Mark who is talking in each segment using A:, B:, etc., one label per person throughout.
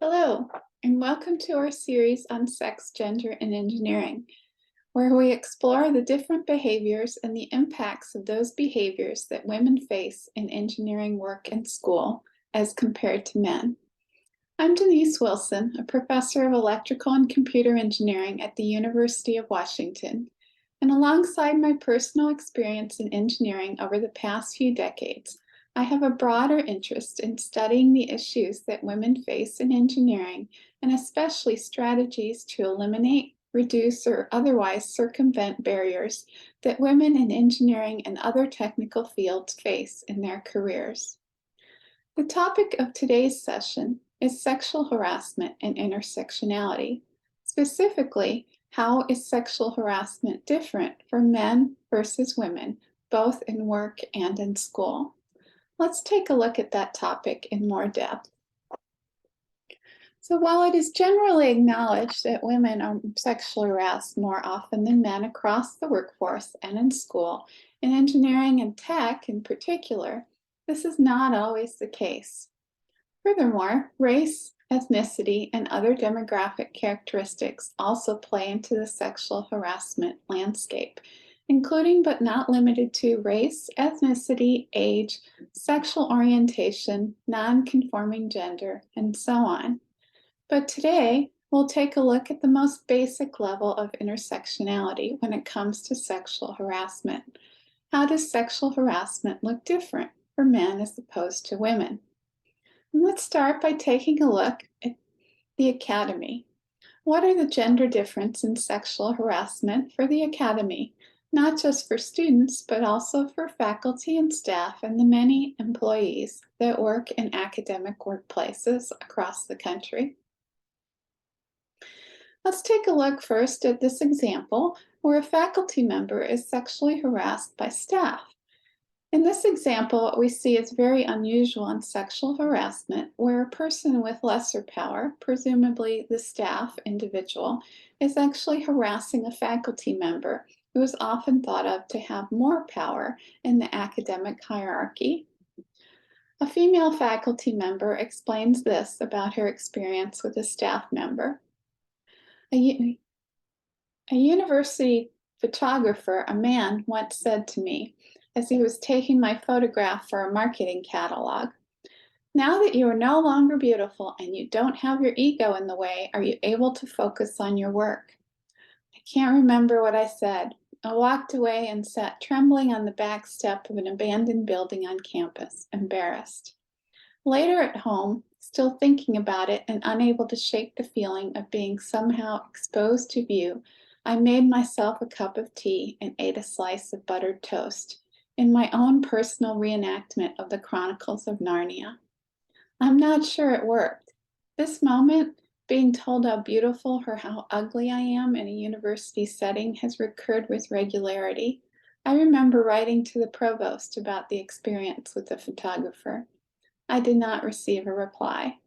A: Hello, and welcome to our series on sex, gender, and engineering, where we explore the different behaviors and the impacts of those behaviors that women face in engineering work and school as compared to men. I'm Denise Wilson, a professor of electrical and computer engineering at the University of Washington, and alongside my personal experience in engineering over the past few decades, I have a broader interest in studying the issues that women face in engineering, and especially strategies to eliminate, reduce, or otherwise circumvent barriers that women in engineering and other technical fields face in their careers. The topic of today's session is sexual harassment and intersectionality. Specifically, how is sexual harassment different for men versus women, both in work and in school? Let's take a look at that topic in more depth. So while it is generally acknowledged that women are sexually harassed more often than men across the workforce and in school, in engineering and tech in particular, this is not always the case. Furthermore, race, ethnicity, and other demographic characteristics also play into the sexual harassment landscape, including but not limited to race, ethnicity, age, sexual orientation, non-conforming gender, and so on. But today, we'll take a look at the most basic level of intersectionality when it comes to sexual harassment. How does sexual harassment look different for men as opposed to women? And let's start by taking a look at the academy. What are the gender difference in sexual harassment for the academy? Not just for students, but also for faculty and staff and the many employees that work in academic workplaces across the country. Let's take a look first at this example where a faculty member is sexually harassed by staff. In this example, what we see is very unusual in sexual harassment, where a person with lesser power, presumably the staff individual, is actually harassing a faculty member who is often thought of to have more power in the academic hierarchy. A female faculty member explains this about her experience with a staff member. A university photographer, a man, once said to me, as he was taking my photograph for a marketing catalog, "Now that you are no longer beautiful and you don't have your ego in the way, are you able to focus on your work?" I can't remember what I said. I walked away and sat trembling on the back step of an abandoned building on campus, embarrassed. Later at home, still thinking about it and unable to shake the feeling of being somehow exposed to view, I made myself a cup of tea and ate a slice of buttered toast in my own personal reenactment of the Chronicles of Narnia. I'm not sure it worked. This moment, being told how beautiful or how ugly I am in a university setting, has recurred with regularity. I remember writing to the provost about the experience with the photographer. I did not receive a reply.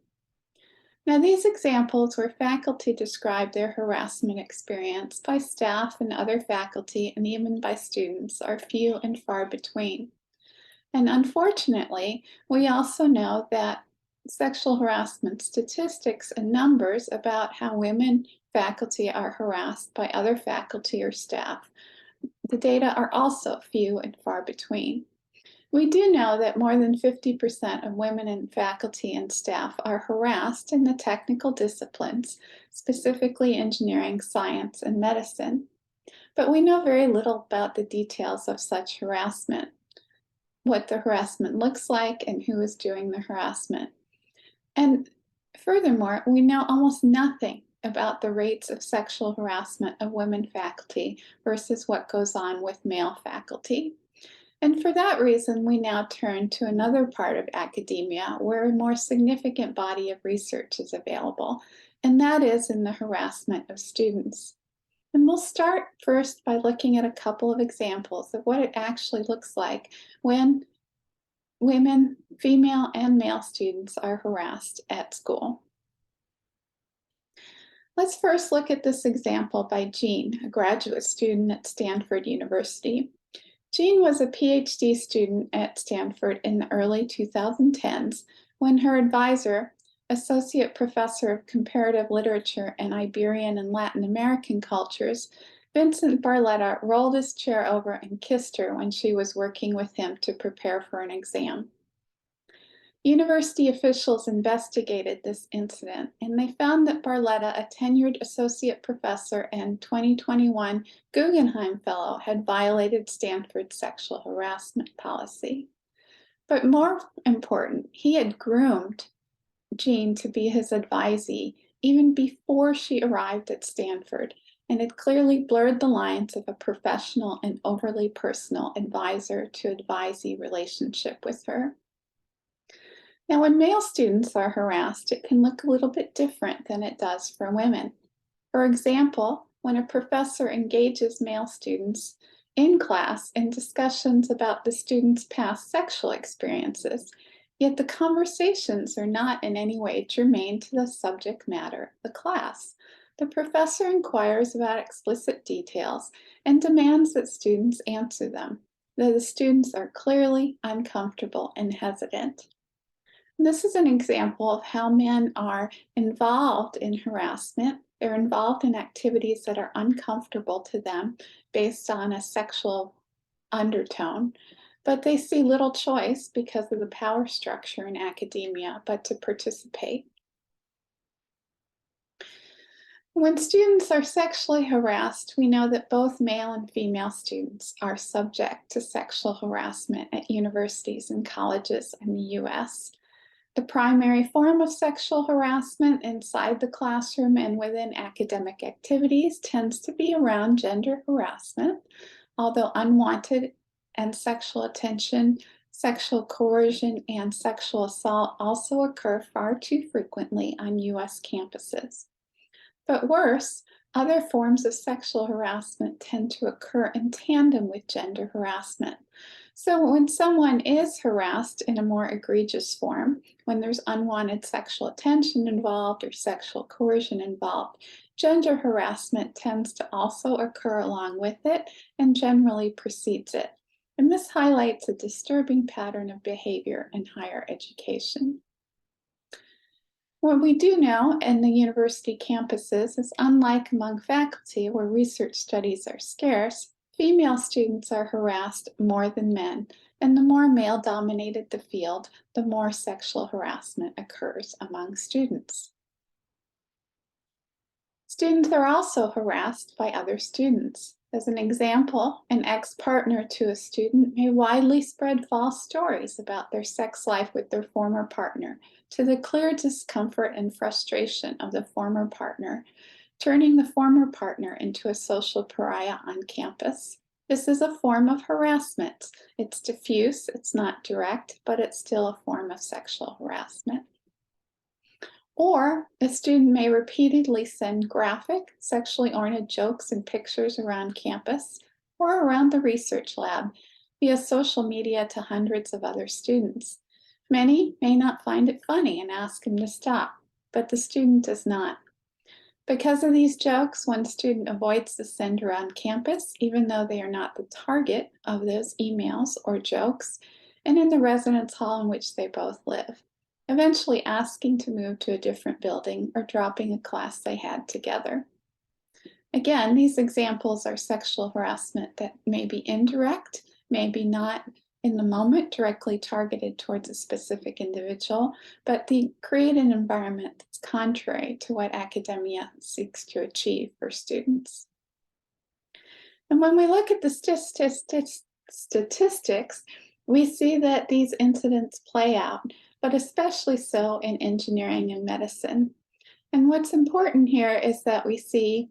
A: Now, these examples where faculty describe their harassment experience by staff and other faculty and even by students are few and far between. And unfortunately, we also know that sexual harassment statistics and numbers about how women faculty are harassed by other faculty or staff, the data are also few and far between. We do know that more than 50% of women in faculty and staff are harassed in the technical disciplines, specifically engineering, science, and medicine. But we know very little about the details of such harassment, what the harassment looks like, and who is doing the harassment. And furthermore, we know almost nothing about the rates of sexual harassment of women faculty versus what goes on with male faculty. And for that reason, we now turn to another part of academia where a more significant body of research is available, and that is in the harassment of students. And we'll start first by looking at a couple of examples of what it actually looks like when women, female and male students, are harassed at school. Let's first look at this example by Jean, a graduate student at Stanford University. Jean was a PhD student at Stanford in the early 2010s when her advisor, Associate Professor of Comparative Literature and Iberian and Latin American Cultures, Vincent Barletta rolled his chair over and kissed her when she was working with him to prepare for an exam. University officials investigated this incident, and they found that Barletta, a tenured associate professor and 2021 Guggenheim Fellow, had violated Stanford's sexual harassment policy. But more important, he had groomed Jean to be his advisee even before she arrived at Stanford, and had clearly blurred the lines of a professional and overly personal advisor to advisee relationship with her. Now, when male students are harassed, it can look a little bit different than it does for women. For example, when a professor engages male students in class in discussions about the students' past sexual experiences, yet the conversations are not in any way germane to the subject matter of the class. The professor inquires about explicit details and demands that students answer them, though the students are clearly uncomfortable and hesitant. This is an example of how men are involved in harassment. They're involved in activities that are uncomfortable to them based on a sexual undertone, but they see little choice because of the power structure in academia but to participate. When students are sexually harassed, we know that both male and female students are subject to sexual harassment at universities and colleges in the US. The primary form of sexual harassment inside the classroom and within academic activities tends to be around gender harassment, although unwanted and sexual attention, sexual coercion, and sexual assault also occur far too frequently on US campuses. But worse, other forms of sexual harassment tend to occur in tandem with gender harassment. So when someone is harassed in a more egregious form, when there's unwanted sexual attention involved or sexual coercion involved, gender harassment tends to also occur along with it and generally precedes it. And this highlights a disturbing pattern of behavior in higher education. What we do know in the university campuses is, unlike among faculty where research studies are scarce, female students are harassed more than men, and the more male-dominated the field, the more sexual harassment occurs among students. Students are also harassed by other students. As an example, an ex-partner to a student may widely spread false stories about their sex life with their former partner, to the clear discomfort and frustration of the former partner, turning the former partner into a social pariah on campus. This is a form of harassment. It's diffuse, it's not direct, but it's still a form of sexual harassment. Or a student may repeatedly send graphic, sexually oriented jokes and pictures around campus or around the research lab via social media to hundreds of other students. Many may not find it funny and ask him to stop, but the student does not. Because of these jokes, one student avoids the sender on campus, even though they are not the target of those emails or jokes, and in the residence hall in which they both live, eventually asking to move to a different building or dropping a class they had together. Again, these examples are sexual harassment that may be indirect, maybe not in the moment directly targeted towards a specific individual, but they create an environment that's contrary to what academia seeks to achieve for students. And when we look at the statistics, we see that these incidents play out, but especially so in engineering and medicine. And what's important here is that we see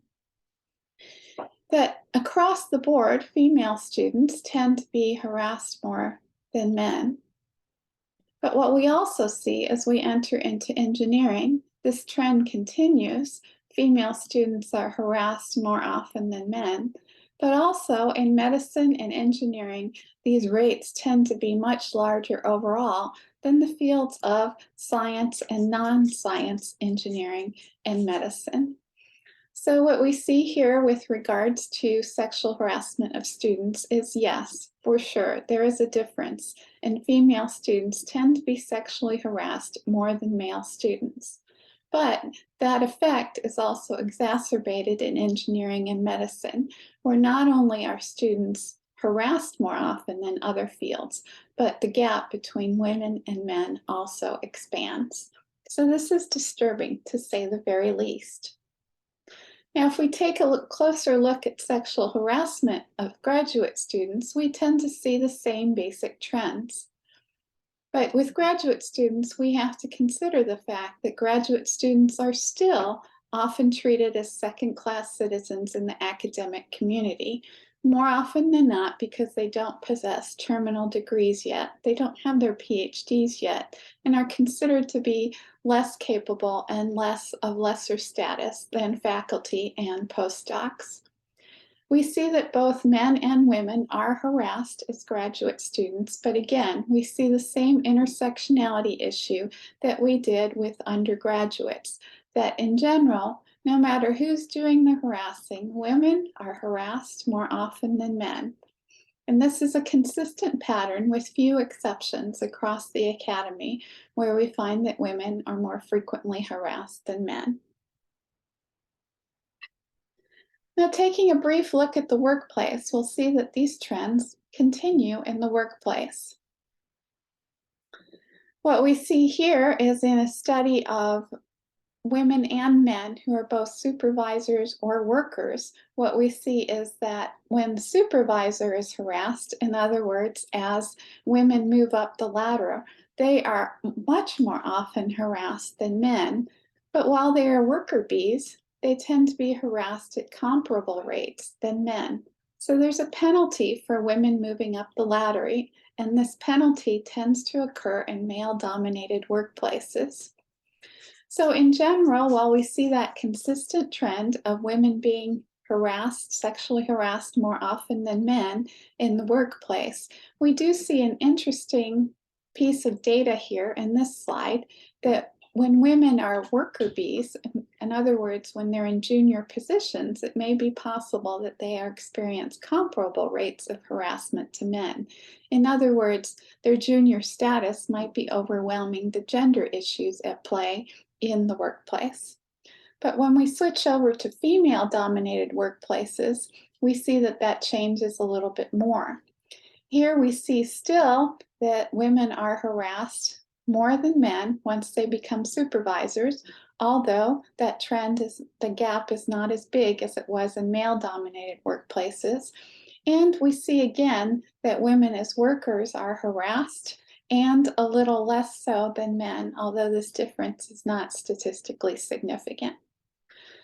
A: that across the board, female students tend to be harassed more than men. But what we also see as we enter into engineering, this trend continues. Female students are harassed more often than men, but also in medicine and engineering, these rates tend to be much larger overall than the fields of science and non-science engineering and medicine. So what we see here with regards to sexual harassment of students is yes, for sure, there is a difference, and female students tend to be sexually harassed more than male students. But that effect is also exacerbated in engineering and medicine, where not only are students harassed more often than other fields, but the gap between women and men also expands. So this is disturbing, to say the very least. Now, if we take a closer look at sexual harassment of graduate students, we tend to see the same basic trends. But with graduate students, we have to consider the fact that graduate students are still often treated as second-class citizens in the academic community, more often than not because they don't possess terminal degrees yet, they don't have their PhDs yet, and are considered to be less capable and lesser status than faculty and postdocs. We see that both men and women are harassed as graduate students, but again, we see the same intersectionality issue that we did with undergraduates, that in general, no matter who's doing the harassing, women are harassed more often than men. And this is a consistent pattern with few exceptions across the academy, where we find that women are more frequently harassed than men. Now, taking a brief look at the workplace, we'll see that these trends continue in the workplace. What we see here is in a study of women and men who are both supervisors or workers, what we see is that when the supervisor is harassed, in other words, as women move up the ladder, they are much more often harassed than men. But while they are worker bees, they tend to be harassed at comparable rates than men. So there's a penalty for women moving up the ladder, and this penalty tends to occur in male-dominated workplaces. So in general, while we see that consistent trend of women being harassed, sexually harassed more often than men in the workplace, we do see an interesting piece of data here in this slide that when women are worker bees, in other words, when they're in junior positions, it may be possible that they experience comparable rates of harassment to men. In other words, their junior status might be overwhelming the gender issues at play in the workplace. But when we switch over to female-dominated workplaces, we see that that changes a little bit more. Here we see still that women are harassed more than men once they become supervisors, although that trend is, the gap is not as big as it was in male-dominated workplaces. And we see again that women as workers are harassed and a little less so than men, although this difference is not statistically significant.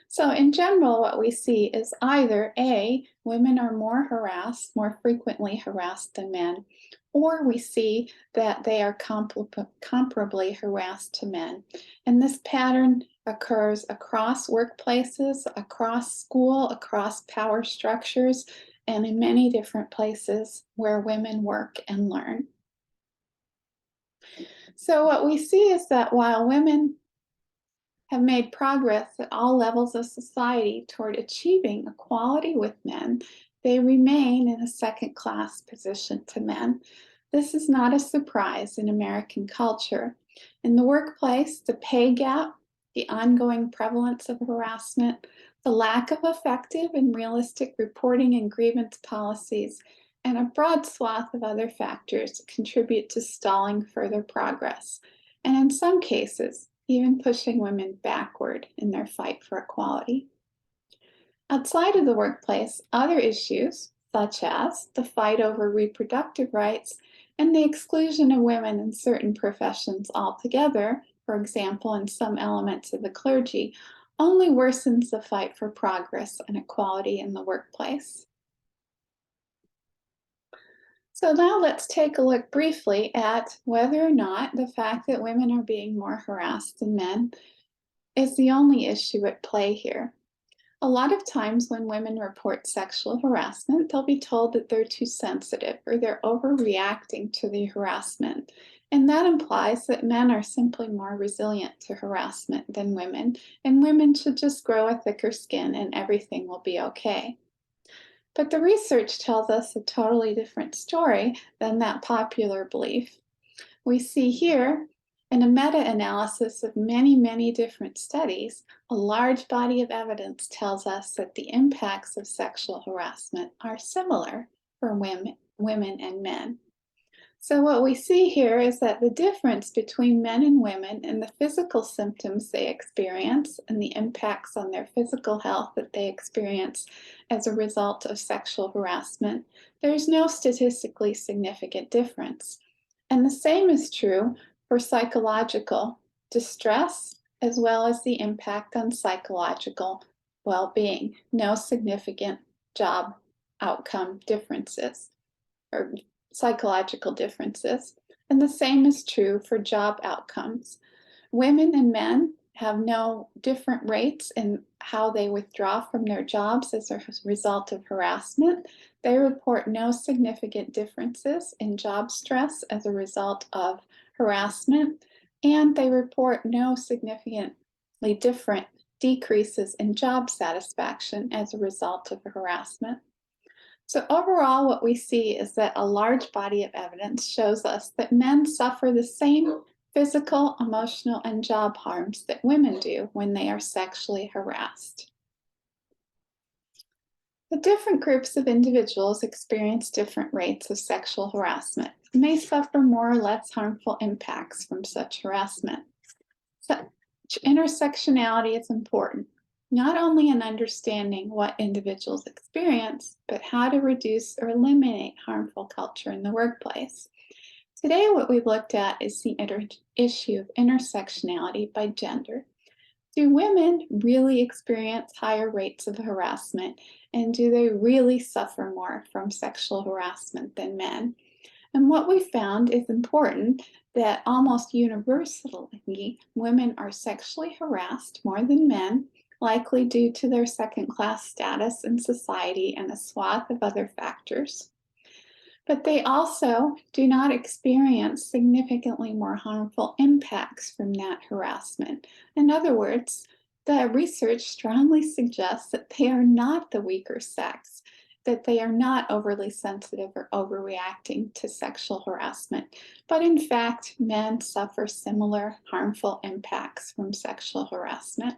A: So in general, what we see is either A, women are more harassed, more frequently harassed than men, or we see that they are comparably harassed to men. And this pattern occurs across workplaces, across school, across power structures, and in many different places where women work and learn. So what we see is that while women have made progress at all levels of society toward achieving equality with men, they remain in a second-class position to men. This is not a surprise in American culture. In the workplace, the pay gap, the ongoing prevalence of harassment, the lack of effective and realistic reporting and grievance policies, and a broad swath of other factors contribute to stalling further progress, and in some cases, even pushing women backward in their fight for equality. Outside of the workplace, other issues, such as the fight over reproductive rights and the exclusion of women in certain professions altogether, for example, in some elements of the clergy, only worsens the fight for progress and equality in the workplace. So now let's take a look briefly at whether or not the fact that women are being more harassed than men is the only issue at play here. A lot of times when women report sexual harassment, they'll be told that they're too sensitive or they're overreacting to the harassment. And that implies that men are simply more resilient to harassment than women, and women should just grow a thicker skin and everything will be okay. But the research tells us a totally different story than that popular belief. We see here, in a meta-analysis of many, many different studies, a large body of evidence tells us that the impacts of sexual harassment are similar for women and men. So what we see here is that the difference between men and women in the physical symptoms they experience and the impacts on their physical health that they experience as a result of sexual harassment, there's no statistically significant difference. And the same is true for psychological distress as well as the impact on psychological well-being. No significant job outcome differences or psychological differences. And the same is true for job outcomes. Women and men have no different rates in how they withdraw from their jobs as a result of harassment. They report no significant differences in job stress as a result of harassment, and they report no significantly different decreases in job satisfaction as a result of harassment. So overall, what we see is that a large body of evidence shows us that men suffer the same physical, emotional, and job harms that women do when they are sexually harassed. The different groups of individuals experience different rates of sexual harassment and may suffer more or less harmful impacts from such harassment. Such intersectionality is important, not only in understanding what individuals experience, but how to reduce or eliminate harmful culture in the workplace. Today, what we've looked at is the issue of intersectionality by gender. Do women really experience higher rates of harassment, and do they really suffer more from sexual harassment than men? And what we found is important that almost universally, women are sexually harassed more than men, likely due to their second-class status in society and a swath of other factors. But they also do not experience significantly more harmful impacts from that harassment. In other words, the research strongly suggests that they are not the weaker sex, that they are not overly sensitive or overreacting to sexual harassment, but in fact, men suffer similar harmful impacts from sexual harassment.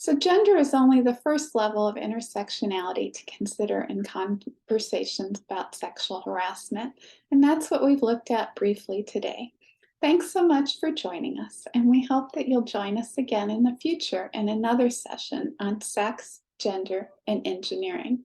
A: So gender is only the first level of intersectionality to consider in conversations about sexual harassment, and that's what we've looked at briefly today. Thanks so much for joining us, and we hope that you'll join us again in the future in another session on sex, gender, and engineering.